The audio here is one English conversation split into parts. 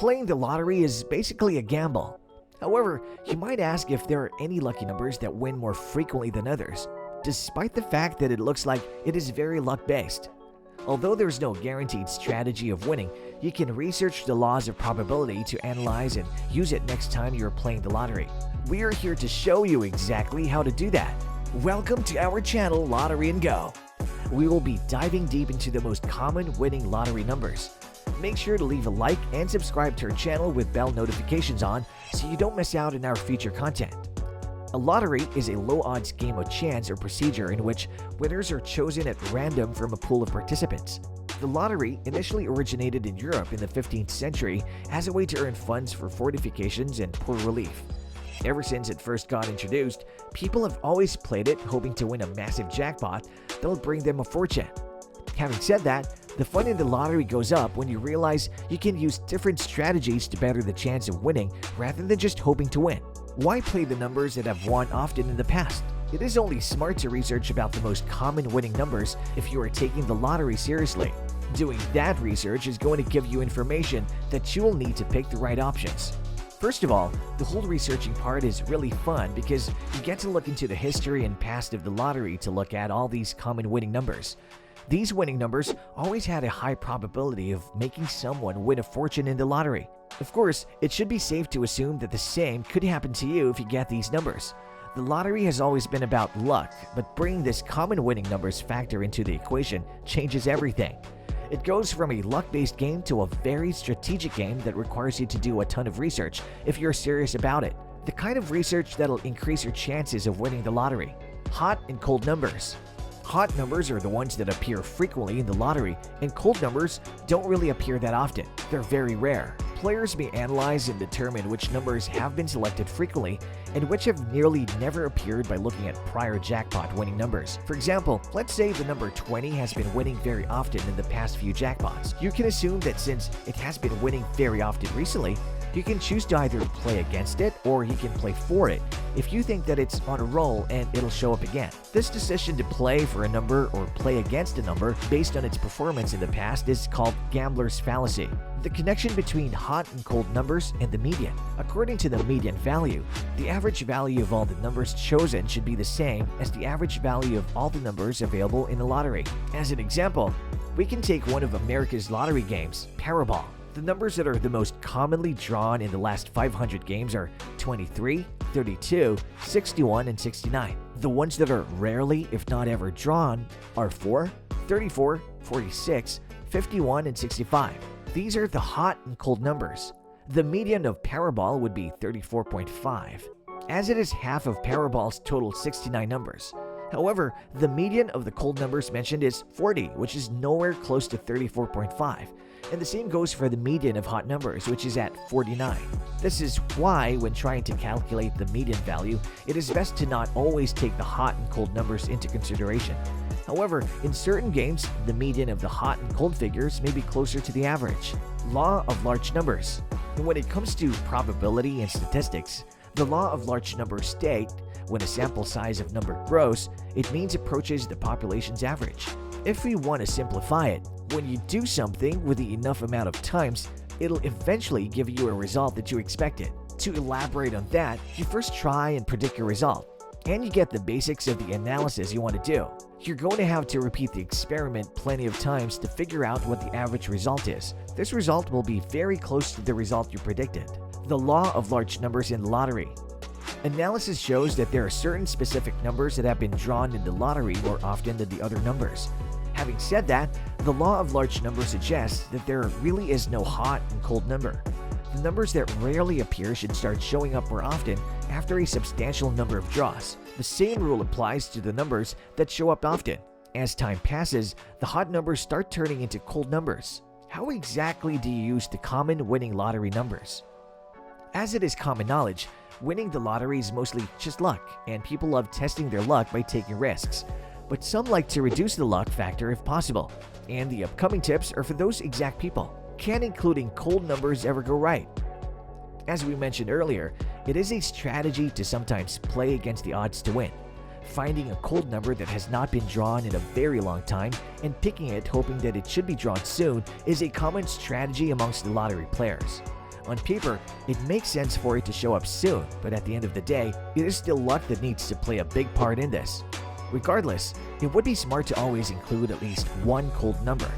Playing the lottery is basically a gamble. However, you might ask if there are any lucky numbers that win more frequently than others, despite the fact that it looks like it is very luck-based. Although there's no guaranteed strategy of winning, you can research the laws of probability to analyze and use it next time you're playing the lottery. We are here to show you exactly how to do that. Welcome to our channel, Lottery and Go. We will be diving deep into the most common winning lottery numbers. Make sure to leave a like and subscribe to our channel with bell notifications on so you don't miss out on our future content. A lottery is a low-odds game of chance or procedure in which winners are chosen at random from a pool of participants. The lottery initially originated in Europe in the 15th century as a way to earn funds for fortifications and poor relief. Ever since it first got introduced, people have always played it hoping to win a massive jackpot that will bring them a fortune. Having said that, the fun in the lottery goes up when you realize you can use different strategies to better the chance of winning rather than just hoping to win. Why play the numbers that have won often in the past? It is only smart to research about the most common winning numbers if you are taking the lottery seriously. Doing that research is going to give you information that you will need to pick the right options. First of all, the whole researching part is really fun because you get to look into the history and past of the lottery to look at all these common winning numbers. These winning numbers always had a high probability of making someone win a fortune in the lottery. Of course, it should be safe to assume that the same could happen to you if you get these numbers. The lottery has always been about luck, but bringing this common winning numbers factor into the equation changes everything. It goes from a luck-based game to a very strategic game that requires you to do a ton of research if you're serious about it. The kind of research that'll increase your chances of winning the lottery. Hot and cold numbers. Hot numbers are the ones that appear frequently in the lottery, and cold numbers don't really appear that often. They're very rare. Players may analyze and determine which numbers have been selected frequently and which have nearly never appeared by looking at prior jackpot winning numbers. For example, let's say the number 20 has been winning very often in the past few jackpots. You can assume that since it has been winning very often recently, you can choose to either play against it or you can play for it if you think that it's on a roll and it'll show up again. This decision to play for a number or play against a number based on its performance in the past is called gambler's fallacy. The connection between hot and cold numbers and the median. According to the median value, the average value of all the numbers chosen should be the same as the average value of all the numbers available in a lottery. As an example, we can take one of America's lottery games, Powerball. The numbers that are the most commonly drawn in the last 500 games are 23, 32, 61, and 69. The ones that are rarely, if not ever, drawn are 4, 34, 46, 51, and 65. These are the hot and cold numbers. The median of Powerball would be 34.5, as it is half of Powerball's total 69 numbers. However, the median of the cold numbers mentioned is 40, which is nowhere close to 34.5. And the same goes for the median of hot numbers, which is at 49. This is why, when trying to calculate the median value, it is best to not always take the hot and cold numbers into consideration. However, in certain games, the median of the hot and cold figures may be closer to the average. Law of large numbers. And when it comes to probability and statistics, the law of large numbers state, when a sample size of number grows, it means approaches the population's average. If we want to simplify it, when you do something with the enough amount of times, it'll eventually give you a result that you expected. To elaborate on that, you first try and predict your result, and you get the basics of the analysis you want to do. You're going to have to repeat the experiment plenty of times to figure out what the average result is. This result will be very close to the result you predicted. The law of large numbers in the lottery. Analysis shows that there are certain specific numbers that have been drawn in the lottery more often than the other numbers. Having said that, the law of large numbers suggests that there really is no hot and cold number. The numbers that rarely appear should start showing up more often after a substantial number of draws. The same rule applies to the numbers that show up often. As time passes, the hot numbers start turning into cold numbers. How exactly do you use the common winning lottery numbers? As it is common knowledge, winning the lottery is mostly just luck, and people love testing their luck by taking risks. But some like to reduce the luck factor if possible, and the upcoming tips are for those exact people. Can including cold numbers ever go right? As we mentioned earlier, it is a strategy to sometimes play against the odds to win. Finding a cold number that has not been drawn in a very long time and picking it hoping that it should be drawn soon is a common strategy amongst the lottery players. On paper, it makes sense for it to show up soon, but at the end of the day, it is still luck that needs to play a big part in this. Regardless, it would be smart to always include at least one cold number.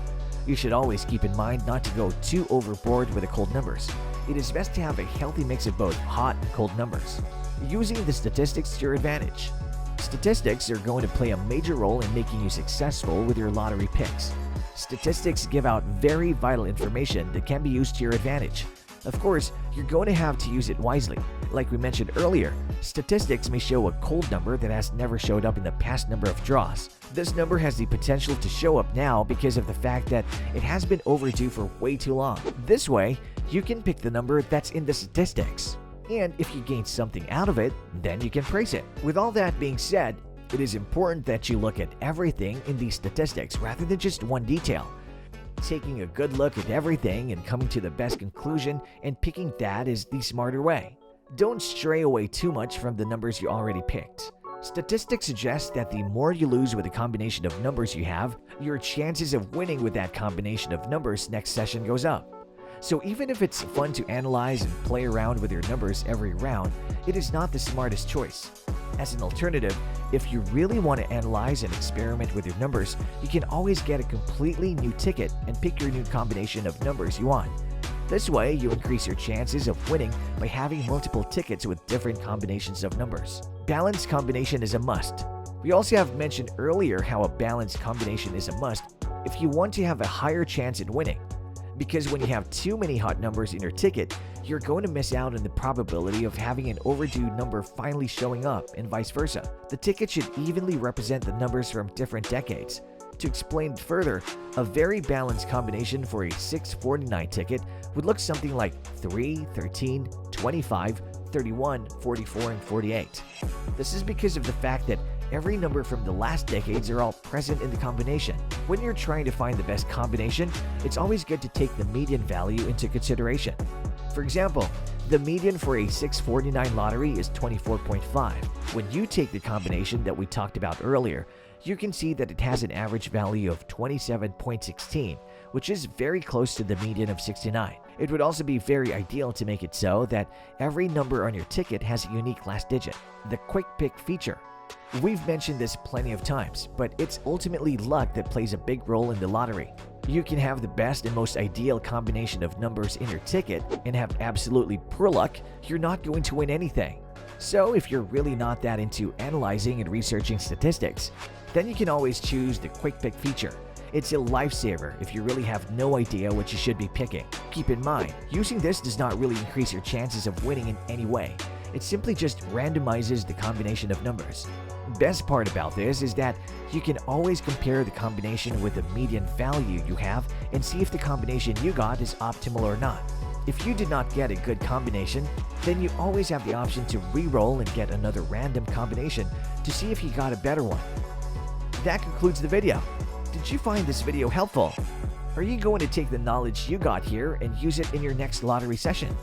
You should always keep in mind not to go too overboard with the cold numbers. It is best to have a healthy mix of both hot and cold numbers, using the statistics to your advantage. Statistics are going to play a major role in making you successful with your lottery picks. Statistics give out very vital information that can be used to your advantage. Of course, you're going to have to use it wisely. Like we mentioned earlier, statistics may show a cold number that has never showed up in the past number of draws. This number has the potential to show up now because of the fact that it has been overdue for way too long. This way, you can pick the number that's in the statistics. And if you gain something out of it, then you can praise it. With all that being said, it is important that you look at everything in these statistics rather than just one detail. Taking a good look at everything and coming to the best conclusion and picking that is the smarter way. Don't stray away too much from the numbers you already picked. Statistics suggest that the more you lose with the combination of numbers you have, your chances of winning with that combination of numbers next session goes up. So even if it's fun to analyze and play around with your numbers every round, it is not the smartest choice. As an alternative, if you really want to analyze and experiment with your numbers, you can always get a completely new ticket and pick your new combination of numbers you want. This way, you increase your chances of winning by having multiple tickets with different combinations of numbers. Balanced combination is a must. We also have mentioned earlier how a balanced combination is a must if you want to have a higher chance at winning. Because when you have too many hot numbers in your ticket, you're going to miss out on the probability of having an overdue number finally showing up and vice versa. The ticket should evenly represent the numbers from different decades. To explain further, a very balanced combination for a 649 ticket would look something like 3, 13, 25, 31, 44, and 48. This is because of the fact that every number from the last decades are all present in the combination. When you're trying to find the best combination, it's always good to take the median value into consideration. For example, the median for a 649 lottery is 24.5. When you take the combination that we talked about earlier, you can see that it has an average value of 27.16, which is very close to the median of 69. It would also be very ideal to make it so that every number on your ticket has a unique last digit, the quick pick feature. We've mentioned this plenty of times, but it's ultimately luck that plays a big role in the lottery. You can have the best and most ideal combination of numbers in your ticket and have absolutely poor luck, you're not going to win anything. So if you're really not that into analyzing and researching statistics, then you can always choose the quick pick feature. It's a lifesaver if you really have no idea what you should be picking. Keep in mind, using this does not really increase your chances of winning in any way. It simply just randomizes the combination of numbers. Best part about this is that you can always compare the combination with the median value you have and see if the combination you got is optimal or not. If you did not get a good combination, then you always have the option to re-roll and get another random combination to see if you got a better one. That concludes the video. Did you find this video helpful? Are you going to take the knowledge you got here and use it in your next lottery session?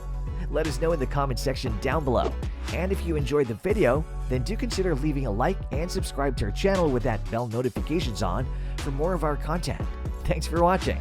Let us know in the comment section down below. And if you enjoyed the video, then do consider leaving a like and subscribe to our channel with that bell notifications on for more of our content. Thanks for watching.